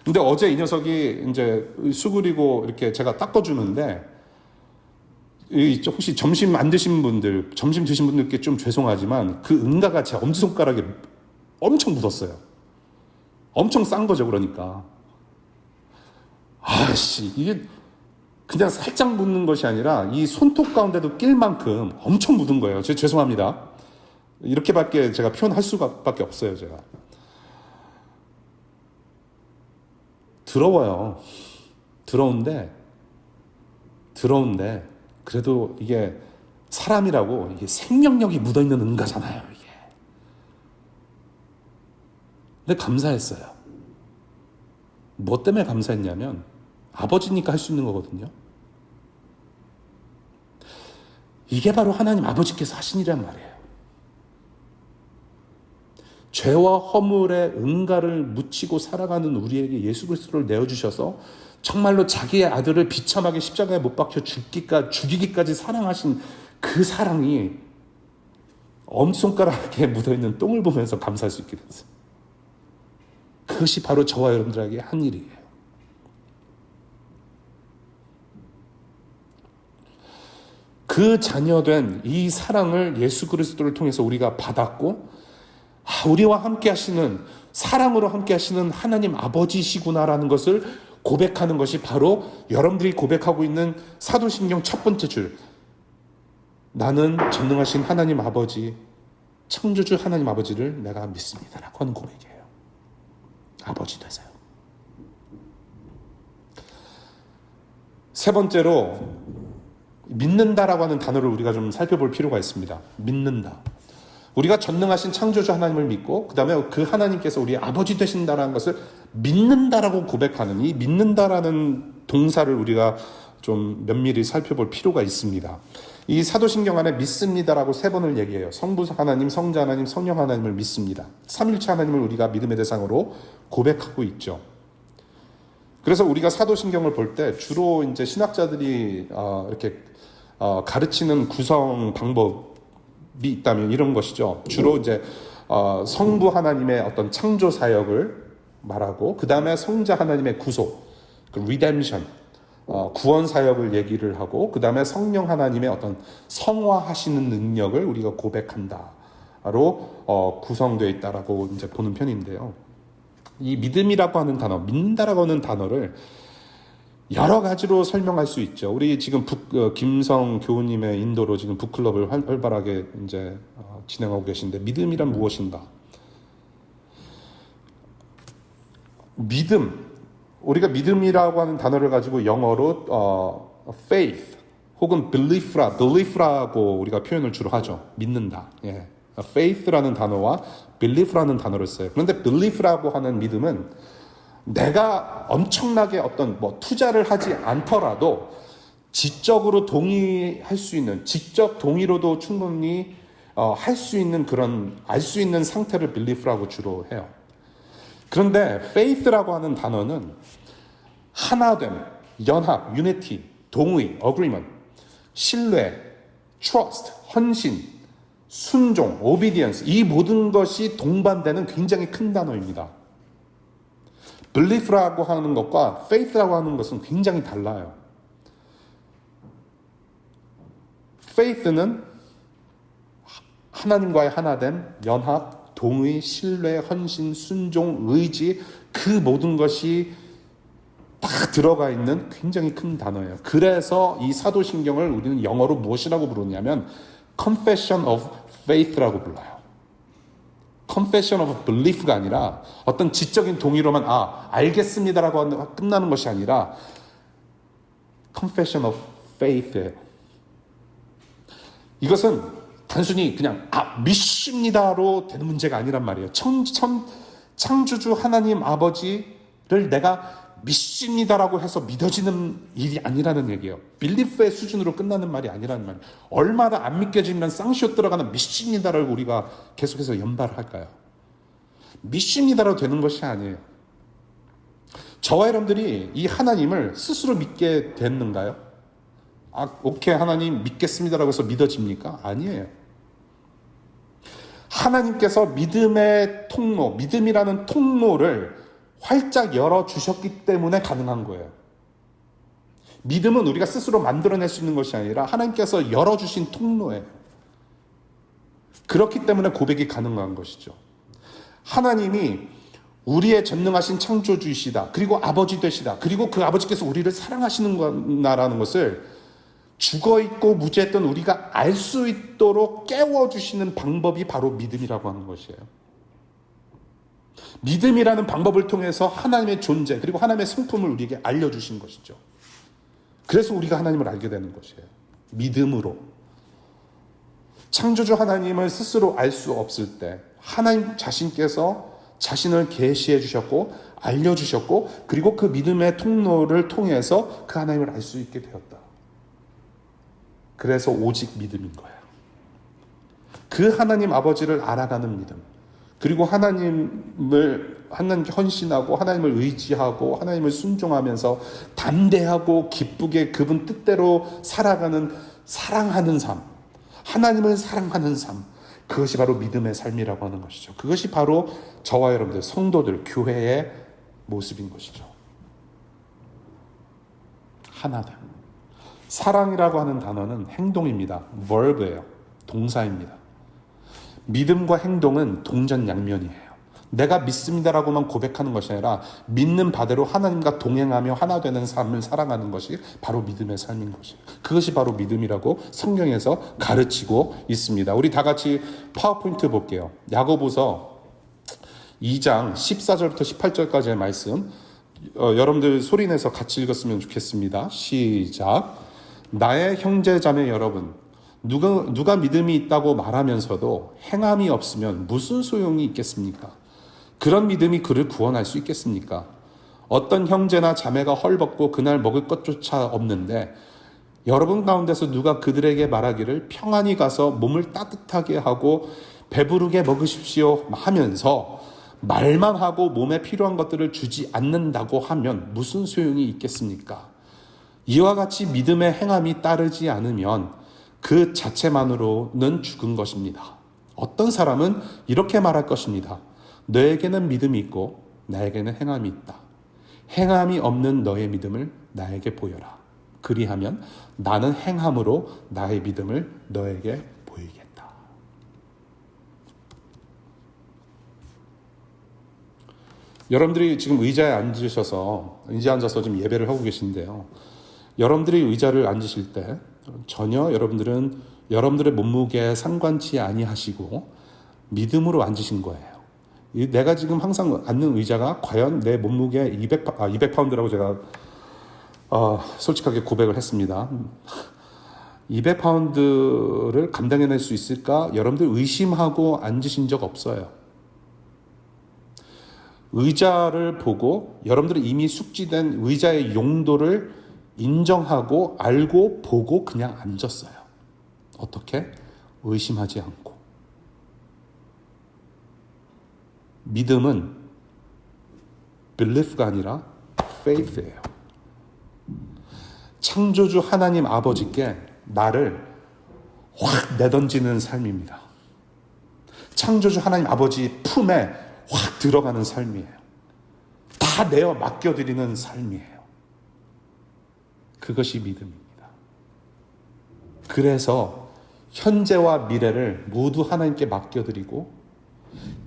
근데 어제 이 녀석이 이제 수그리고 이렇게 제가 닦아주는데, 혹시 점심 안 드신 분들, 점심 드신 분들께 좀 죄송하지만 그 응가가 제 엄지손가락에 엄청 묻었어요. 엄청 싼 거죠, 그러니까. 아씨, 이게 그냥 살짝 묻는 것이 아니라 이 손톱 가운데도 낄 만큼 엄청 묻은 거예요. 죄송합니다. 이렇게밖에 제가 표현할 수밖에 없어요, 제가. 더러워요. 더러운데 그래도 이게 사람이라고 이게 생명력이 묻어있는 응가잖아요, 이게. 근데 감사했어요. 뭐 때문에 감사했냐면 아버지니까 할 수 있는 거거든요. 이게 바로 하나님 아버지께서 하신 일이란 말이에요. 죄와 허물의 응가를 묻히고 살아가는 우리에게 예수 그리스도를 내어주셔서 정말로 자기의 아들을 비참하게 십자가에 못 박혀 죽이기까지 사랑하신 그 사랑이 엄지손가락에 묻어있는 똥을 보면서 감사할 수 있게 됐어요. 그것이 바로 저와 여러분들에게 한 일이에요. 그 자녀된 이 사랑을 예수 그리스도를 통해서 우리가 받았고, 우리와 함께 하시는, 사랑으로 함께 하시는 하나님 아버지시구나라는 것을 고백하는 것이 바로 여러분들이 고백하고 있는 사도신경 첫 번째 줄. 나는 전능하신 하나님 아버지, 창조주 하나님 아버지를 내가 믿습니다라고 하는 고백이에요. 아버지 되세요. 세 번째로 믿는다라고 하는 단어를 우리가 좀 살펴볼 필요가 있습니다. 믿는다. 우리가 전능하신 창조주 하나님을 믿고 그 다음에 그 하나님께서 우리의 아버지 되신다라는 것을 믿는다라고 고백하는 이 믿는다라는 동사를 우리가 좀 면밀히 살펴볼 필요가 있습니다. 이 사도신경 안에 믿습니다라고 3번을 얘기해요. 성부 하나님, 성자 하나님, 성령 하나님을 믿습니다. 삼일체 하나님을 우리가 믿음의 대상으로 고백하고 있죠. 그래서 우리가 사도신경을 볼 때 주로 이제 신학자들이 이렇게 가르치는 구성 방법이 있다면 이런 것이죠. 주로 이제 성부 하나님의 어떤 창조 사역을 말하고, 그 다음에 성자 하나님의 구속, 그 redemption, 구원 사역을 얘기를 하고, 그 다음에 성령 하나님의 어떤 성화하시는 능력을 우리가 고백한다로 구성되어 있다라고 이제 보는 편인데요. 이 믿음이라고 하는 단어, 믿는다라고 하는 단어를 여러 가지로 설명할 수 있죠. 우리 지금 김성 교우님의 인도로 지금 북클럽을 활발하게 이제 진행하고 계신데, 믿음이란 무엇인가? 믿음, 우리가 믿음이라고 하는 단어를 가지고 영어로 faith 혹은 belief라고 우리가 표현을 주로 하죠. 믿는다. 예. faith라는 단어와 belief라는 단어를 써요. 그런데 belief라고 하는 믿음은 내가 엄청나게 어떤 투자를 하지 않더라도 지적으로 동의할 수 있는, 지적 동의로도 충분히 할 수 있는 그런 알 수 있는 상태를 belief라고 주로 해요. 그런데 faith라고 하는 단어는 하나됨, 연합, unity, 동의, agreement, 신뢰, trust, 헌신, 순종, obedience, 이 모든 것이 동반되는 굉장히 큰 단어입니다. belief라고 하는 것과 faith라고 하는 것은 굉장히 달라요. faith는 하나님과의 하나됨, 연합, 동의, 신뢰, 헌신, 순종, 의지, 그 모든 것이 딱 들어가 있는 굉장히 큰 단어예요. 그래서 이 사도신경을 우리는 영어로 무엇이라고 부르냐면 Confession of Faith라고 불러요. Confession of Belief가 아니라 어떤 지적인 동의로만 알겠습니다라고 끝나는 것이 아니라 Confession of Faith예요. 이것은 단순히 그냥 믿습니다로 되는 문제가 아니란 말이에요. 창조주 하나님 아버지를 내가 믿습니다라고 해서 믿어지는 일이 아니라는 얘기예요. 빌리프의 수준으로 끝나는 말이 아니라는 말이에요. 얼마나 안 믿겨지면 쌍시옷 들어가는 믿습니다를 우리가 계속해서 연발할까요? 믿습니다로 되는 것이 아니에요. 저와 여러분들이 이 하나님을 스스로 믿게 됐는가요? 오케이 하나님 믿겠습니다라고 해서 믿어집니까? 아니에요. 하나님께서 믿음의 통로, 믿음이라는 통로를 활짝 열어주셨기 때문에 가능한 거예요. 믿음은 우리가 스스로 만들어낼 수 있는 것이 아니라 하나님께서 열어주신 통로예요. 그렇기 때문에 고백이 가능한 것이죠. 하나님이 우리의 전능하신 창조주이시다. 그리고 아버지 되시다. 그리고 그 아버지께서 우리를 사랑하시는구나라는 것을 죽어있고 무죄했던 우리가 알 수 있도록 깨워주시는 방법이 바로 믿음이라고 하는 것이에요. 믿음이라는 방법을 통해서 하나님의 존재 그리고 하나님의 성품을 우리에게 알려주신 것이죠. 그래서 우리가 하나님을 알게 되는 것이에요. 믿음으로. 창조주 하나님을 스스로 알 수 없을 때 하나님 자신께서 자신을 계시해 주셨고 알려주셨고 그리고 그 믿음의 통로를 통해서 그 하나님을 알 수 있게 되었다. 그래서 오직 믿음인 거예요. 그 하나님 아버지를 알아가는 믿음. 그리고 하나님께 헌신하고 하나님을 의지하고 하나님을 순종하면서 담대하고 기쁘게 그분 뜻대로 살아가는 사랑하는 삶. 하나님을 사랑하는 삶. 그것이 바로 믿음의 삶이라고 하는 것이죠. 그것이 바로 저와 여러분들 성도들 교회의 모습인 것이죠. 하나됨. 사랑이라고 하는 단어는 행동입니다. verb예요. 동사입니다. 믿음과 행동은 동전양면이에요. 내가 믿습니다라고만 고백하는 것이 아니라 믿는 바대로 하나님과 동행하며 하나 되는 삶을 살아가는 것이 바로 믿음의 삶인 것이에요. 그것이 바로 믿음이라고 성경에서 가르치고 있습니다. 우리 다 같이 파워포인트 볼게요. 야고보서 2장 14절부터 18절까지의 말씀 여러분들 소리내서 같이 읽었으면 좋겠습니다. 시작. 나의 형제자매 여러분, 누가 믿음이 있다고 말하면서도 행함이 없으면 무슨 소용이 있겠습니까? 그런 믿음이 그를 구원할 수 있겠습니까? 어떤 형제나 자매가 헐벗고 그날 먹을 것조차 없는데 여러분 가운데서 누가 그들에게 말하기를 평안히 가서 몸을 따뜻하게 하고 배부르게 먹으십시오 하면서 말만 하고 몸에 필요한 것들을 주지 않는다고 하면 무슨 소용이 있겠습니까? 이와 같이 믿음의 행함이 따르지 않으면 그 자체만으로는 죽은 것입니다. 어떤 사람은 이렇게 말할 것입니다. 너에게는 믿음이 있고 나에게는 행함이 있다. 행함이 없는 너의 믿음을 나에게 보여라. 그리하면 나는 행함으로 나의 믿음을 너에게 보이겠다. 여러분들이 지금 의자에 앉아서 지금 예배를 하고 계신데요. 여러분들이 의자를 앉으실 때 전혀 여러분들은 여러분들의 몸무게에 상관치 아니하시고 믿음으로 앉으신 거예요. 내가 지금 항상 앉는 의자가 과연 내 몸무게 200파운드라고 제가 솔직하게 고백을 했습니다. 200파운드를 감당해낼 수 있을까? 여러분들 의심하고 앉으신 적 없어요. 의자를 보고 여러분들은 이미 숙지된 의자의 용도를 인정하고 알고 보고 그냥 앉았어요. 어떻게? 의심하지 않고. 믿음은 belief가 아니라 faith예요. 창조주 하나님 아버지께 나를 확 내던지는 삶입니다. 창조주 하나님 아버지 품에 확 들어가는 삶이에요. 다 내어 맡겨드리는 삶이에요. 그것이 믿음입니다. 그래서 현재와 미래를 모두 하나님께 맡겨드리고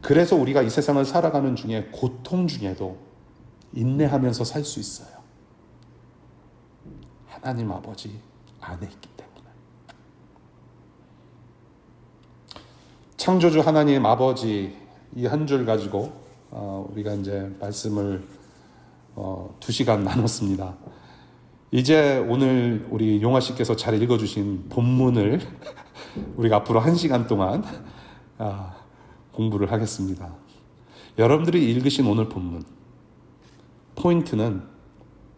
그래서 우리가 이 세상을 살아가는 중에 고통 중에도 인내하면서 살 수 있어요. 하나님 아버지 안에 있기 때문에. 창조주 하나님 아버지 이 한 줄 가지고 우리가 이제 말씀을 2시간 나눴습니다. 이제 오늘 우리 용화 씨께서 잘 읽어주신 본문을 우리가 앞으로 1시간 동안 공부를 하겠습니다. 여러분들이 읽으신 오늘 본문 포인트는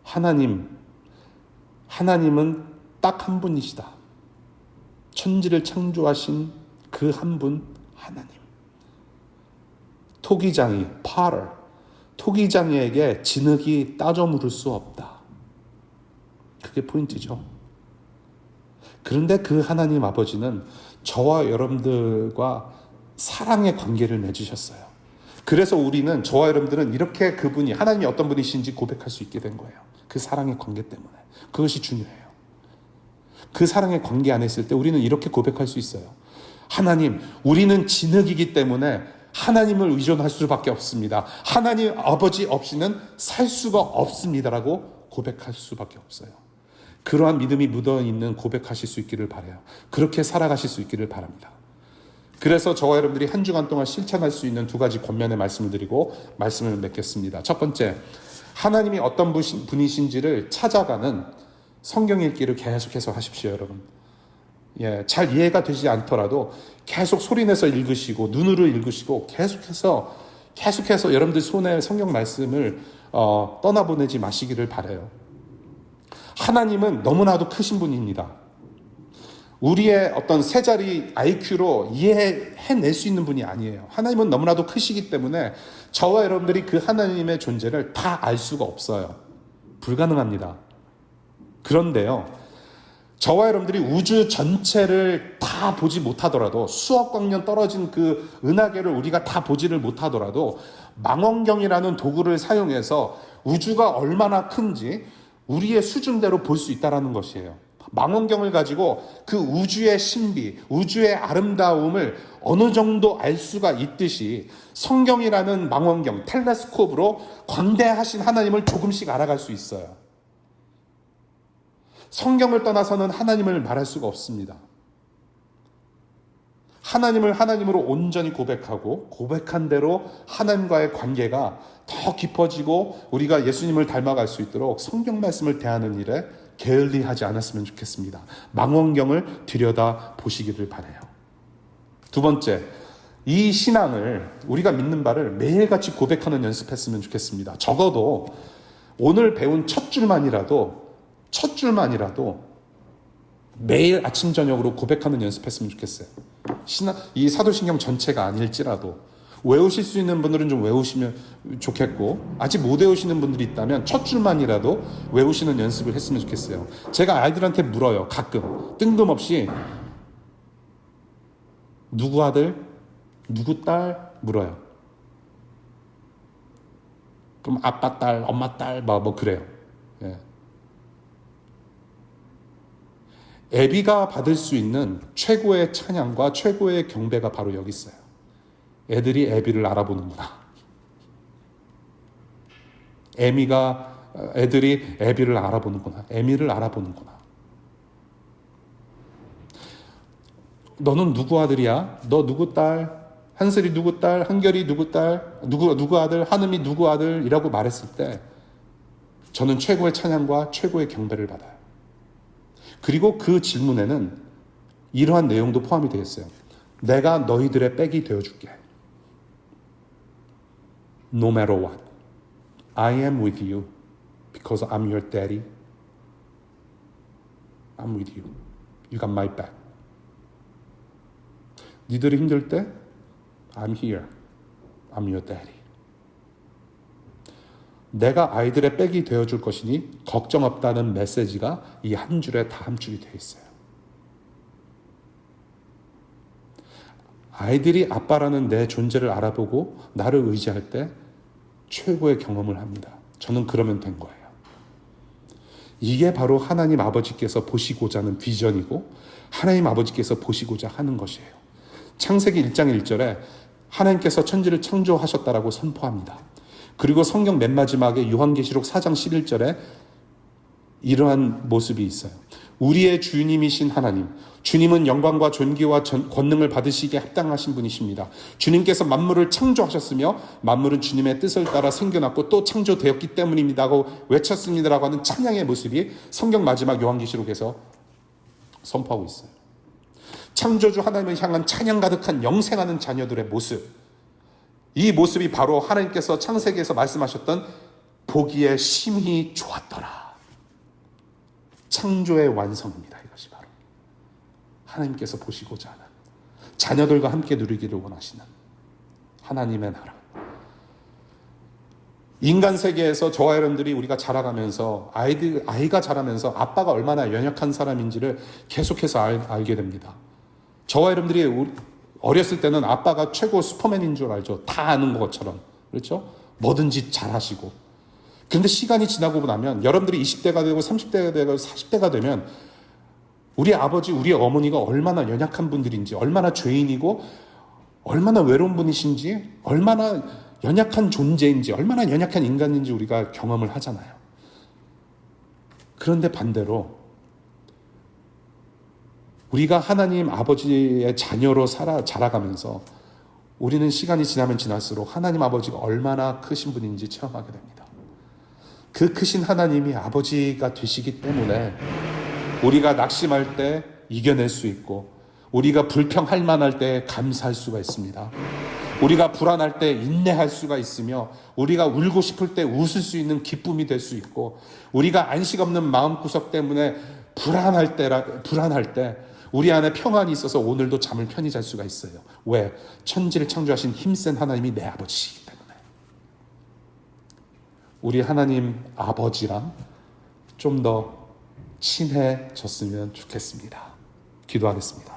하나님은 딱 한 분이시다. 천지를 창조하신 그 한 분 하나님. 토기장이 토기장이에게 진흙이 따져 물을 수 없다. 그게 포인트죠. 그런데 그 하나님 아버지는 저와 여러분들과 사랑의 관계를 맺으셨어요. 그래서 우리는, 저와 여러분들은 이렇게 그분이, 하나님이 어떤 분이신지 고백할 수 있게 된 거예요. 그 사랑의 관계 때문에. 그것이 중요해요. 그 사랑의 관계 안에 있을 때 우리는 이렇게 고백할 수 있어요. 하나님, 우리는 진흙이기 때문에 하나님을 의존할 수밖에 없습니다. 하나님 아버지 없이는 살 수가 없습니다라고 고백할 수밖에 없어요. 그러한 믿음이 묻어있는 고백하실 수 있기를 바라요. 그렇게 살아가실 수 있기를 바랍니다. 그래서 저와 여러분들이 한 주간 동안 실천할 수 있는 2가지 권면의 말씀을 드리고 말씀을 맺겠습니다. 첫 번째, 하나님이 어떤 분이신지를 찾아가는 성경 읽기를 계속해서 하십시오, 여러분. 잘 이해가 되지 않더라도 계속 소리내서 읽으시고 눈으로 읽으시고 계속해서 여러분들 손에 성경 말씀을 떠나보내지 마시기를 바라요. 하나님은 너무나도 크신 분입니다. 우리의 어떤 세 자리 IQ로 이해해낼 수 있는 분이 아니에요. 하나님은 너무나도 크시기 때문에 저와 여러분들이 그 하나님의 존재를 다 알 수가 없어요. 불가능합니다. 그런데요, 저와 여러분들이 우주 전체를 다 보지 못하더라도, 수억 광년 떨어진 그 은하계를 우리가 다 보지를 못하더라도 망원경이라는 도구를 사용해서 우주가 얼마나 큰지 우리의 수준대로 볼 수 있다는 것이에요. 망원경을 가지고 그 우주의 신비, 우주의 아름다움을 어느 정도 알 수가 있듯이 성경이라는 망원경, 텔레스콥으로 광대하신 하나님을 조금씩 알아갈 수 있어요. 성경을 떠나서는 하나님을 말할 수가 없습니다. 하나님을 하나님으로 온전히 고백하고, 고백한 대로 하나님과의 관계가 더 깊어지고 우리가 예수님을 닮아갈 수 있도록 성경 말씀을 대하는 일에 게을리하지 않았으면 좋겠습니다. 망원경을 들여다 보시기를 바라요. 2번째, 이 신앙을, 우리가 믿는 바를 매일같이 고백하는 연습했으면 좋겠습니다. 적어도 오늘 배운 첫 줄만이라도 매일 아침 저녁으로 고백하는 연습했으면 좋겠어요. 이 사도신경 전체가 아닐지라도 외우실 수 있는 분들은 좀 외우시면 좋겠고, 아직 못 외우시는 분들이 있다면 첫 줄만이라도 외우시는 연습을 했으면 좋겠어요. 제가 아이들한테 물어요. 가끔 뜬금없이 누구 아들, 누구 딸 물어요. 그럼 아빠 딸, 엄마 딸 뭐 그래요. 애비가 받을 수 있는 최고의 찬양과 최고의 경배가 바로 여기 있어요. 애들이 애비를 알아보는구나. 애들이 애비를 알아보는구나. 애미를 알아보는구나. 너는 누구 아들이야? 너 누구 딸? 한슬이 누구 딸? 한결이 누구 딸? 누구 아들? 한음이 누구 아들이라고 말했을 때 저는 최고의 찬양과 최고의 경배를 받아요. 그리고 그 질문에는 이러한 내용도 포함이 되어 있어요. 내가 너희들의 백이 되어줄게. No matter what, I am with you because I'm your daddy. I'm with you. You got my back. 니들이 힘들 때 I'm here. I'm your daddy. 내가 아이들의 백이 되어줄 것이니 걱정 없다는 메시지가 이 한 줄에 다 함축이 되어 있어요. 아이들이 아빠라는 내 존재를 알아보고 나를 의지할 때 최고의 경험을 합니다. 저는 그러면 된 거예요. 이게 바로 하나님 아버지께서 보시고자 하는 비전이고 하나님 아버지께서 보시고자 하는 것이에요. 창세기 1장 1절에 하나님께서 천지를 창조하셨다라고 선포합니다. 그리고 성경 맨 마지막에 요한계시록 4장 11절에 이러한 모습이 있어요. 우리의 주님이신 하나님, 주님은 영광과 존귀와 권능을 받으시기에 합당하신 분이십니다. 주님께서 만물을 창조하셨으며 만물은 주님의 뜻을 따라 생겨났고 또 창조되었기 때문입니다 하고 외쳤습니다라고 하는 찬양의 모습이 성경 마지막 요한계시록에서 선포하고 있어요. 창조주 하나님을 향한 찬양 가득한 영생하는 자녀들의 모습, 이 모습이 바로 하나님께서 창세기에서 말씀하셨던 보기에 심히 좋았더라. 창조의 완성입니다. 이것이 바로 하나님께서 보시고자 하는, 자녀들과 함께 누리기를 원하시는 하나님의 나라. 인간 세계에서 저와 여러분들이 우리가 자라가면서 아이가 자라면서 아빠가 얼마나 연약한 사람인지를 계속해서 알게 됩니다. 저와 여러분들이 어렸을 때는 아빠가 최고 슈퍼맨인 줄 알죠. 다 아는 것처럼. 그렇죠? 뭐든지 잘하시고. 그런데 시간이 지나고 나면 여러분들이 20대가 되고 30대가 되고 40대가 되면 우리 아버지, 우리 어머니가 얼마나 연약한 분들인지, 얼마나 죄인이고 얼마나 외로운 분이신지, 얼마나 연약한 존재인지, 얼마나 연약한 인간인지 우리가 경험을 하잖아요. 그런데 반대로 우리가 하나님 아버지의 자녀로 자라가면서 우리는 시간이 지나면 지날수록 하나님 아버지가 얼마나 크신 분인지 체험하게 됩니다. 그 크신 하나님이 아버지가 되시기 때문에 우리가 낙심할 때 이겨낼 수 있고, 우리가 불평할 만할 때 감사할 수가 있습니다. 우리가 불안할 때 인내할 수가 있으며, 우리가 울고 싶을 때 웃을 수 있는 기쁨이 될 수 있고, 우리가 안식 없는 마음구석 때문에 불안할 때 우리 안에 평안이 있어서 오늘도 잠을 편히 잘 수가 있어요. 왜? 천지를 창조하신 힘센 하나님이 내 아버지이기 때문에. 우리 하나님 아버지랑 좀 더 친해졌으면 좋겠습니다. 기도하겠습니다.